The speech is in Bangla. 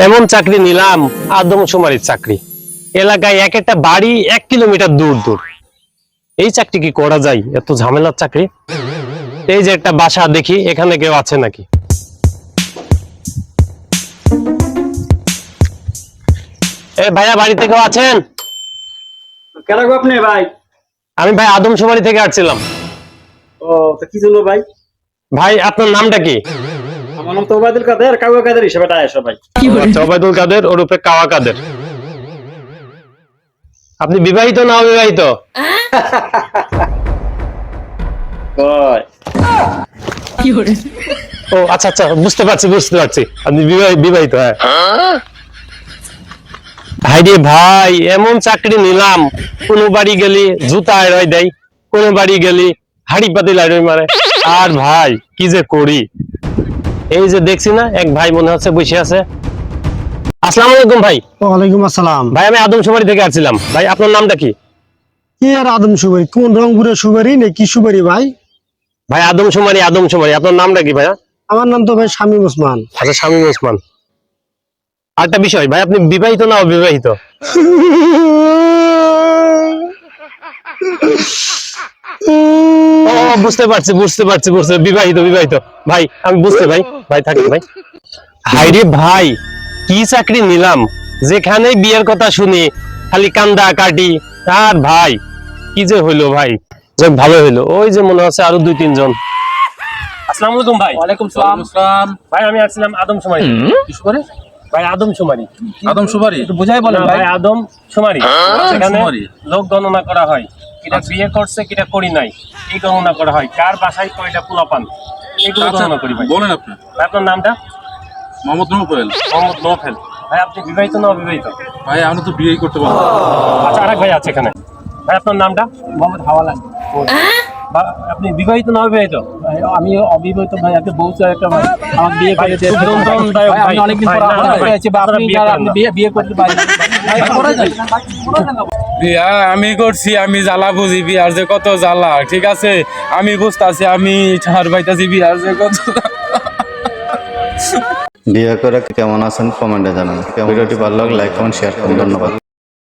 এমন চাকরি নিলাম, আদমশুমারির চাকরি। এলাকায় এক একটা বাড়ি 1 কিলোমিটার দূর দূর। এই চাকরি কি করা যায়? এত ঝামেলার চাকরি। এই যে একটা বাসা, দেখি এখানে কেউ আছে নাকি। ভাইয়া, বাড়িতে কেউ আছেন? কেন গো আপনি ভাই? আমি ভাই আদমশুমারি থেকে আসছিলাম। ও তো কি জন্য ভাই? ভাই, আপনার নামটা কি? আমার নাম তো ওবায়দুল কাদের, কাউয়া কাদের হিসেবে ডাকে সবাই। আচ্ছা, ওবায়দুল কাদের ওরূপে কাওয়া কাদের। আপনি বিবাহিত না অবিবাহিত? কয় ও আচ্ছা আচ্ছা, বুঝতে পারছি আপনি বিবাহিত। হ্যাঁ ভাই রে ভাই, এমন চাকরি নিলাম, কোন বাড়ি গেলি জুতা আড়াই দেয়, কোন বাড়ি গেলি হাড়ি পাতিল আড়াই মারে। আর ভাই কি যে করি। এই যে দেখছি না, এক ভাই মনে হচ্ছে বসে আছে। আসসালামু আলাইকুম ভাই। ওয়ালাইকুম আসসালাম। ভাই, আমি আদমশুমারি থেকে আসছিলাম। ভাই, আপনার নামটা কি? কি আর আদমশুমারি? কোন রংপুরের সুবারি নাকি সুবারি ভাই? ভাই, আদমশুমারি। আপনার নামটা কি ভাইয়া? আমার নাম তো ভাই শামীম ওসমান। আচ্ছা, শামীম ওসমান। আরেকটা বিষয় ভাই, আপনি বিবাহিত না অবিবাহিত? ও বুঝতে পারছি, বিবাহিত। ভাই আমি বুঝতে, ভাই থাকেন ভাই। হাইরে ভাই, কি চাকরি নিলাম, যেখানে বিয়ের কথা শুনি খালি কান্দা কাটি। আর ভাই কি যে হইলো ভাই, যাক ভালো হইলো। ওই যে মনে হচ্ছে আরো 2-3 জন। আসসালামু আলাইকুম ভাই। ওয়ালাইকুম সালাম। ভাই, আমি আসছিলাম আদমশুমারি। কিছু করে ভাই, আদমশুমারি। আদমশুমারি একটু বুঝাই বলেন ভাই। ভাই, আদমশুমারি সেখানে লোক গণনা করা হয়, কিটা বিয়ে করছে কিটা করি নাই এই গণনা করা হয়, কার বাসায় কয়টা পোলাপান এগুলো গণনা করি ভাই। বলেন আপনি। ভাই, আপনার নামটা? মোহাম্মদ নোফেল। মোহাম্মদ নোফেল। ভাই, আপনি বিবাহিত না অবিবাহিত? ভাই আমি তো বিয়ে করতে পারবো। আচ্ছা, আরেক ভাই আছে এখানে। ভাই, আপনার নামটা? মোহাম্মদ হাওয়ালান। আপনি বিবাহিত না অবিবাহিত? আমি অবিবাহিত ভাই, একটা বউ চাই, একটা ভাই আমার বিয়ে করে দিয়েছে। খুব যন্ত্রণাদায়ক ভাই, ভাই। আমি অনেকদিন পর ভাই, না, আপনার ভাই, পেয়েছি, বা আপনি বিয়ে করেন না। বিয়ে করতে পারি বিয়া আমি করছি, আমি জ্বালা বুঝি বিয়ার যে কত জ্বালা। ঠিক আছে, আমি বুঝতেছি, আমি ছাড় পাইতাছি বিয়ার যে কত। বিয়ে করে কেমন আছেন কমেন্টে জানান। ভিডিওটি ভালো লাগলে লাইক কমেন্ট শেয়ার করুন। ধন্যবাদ।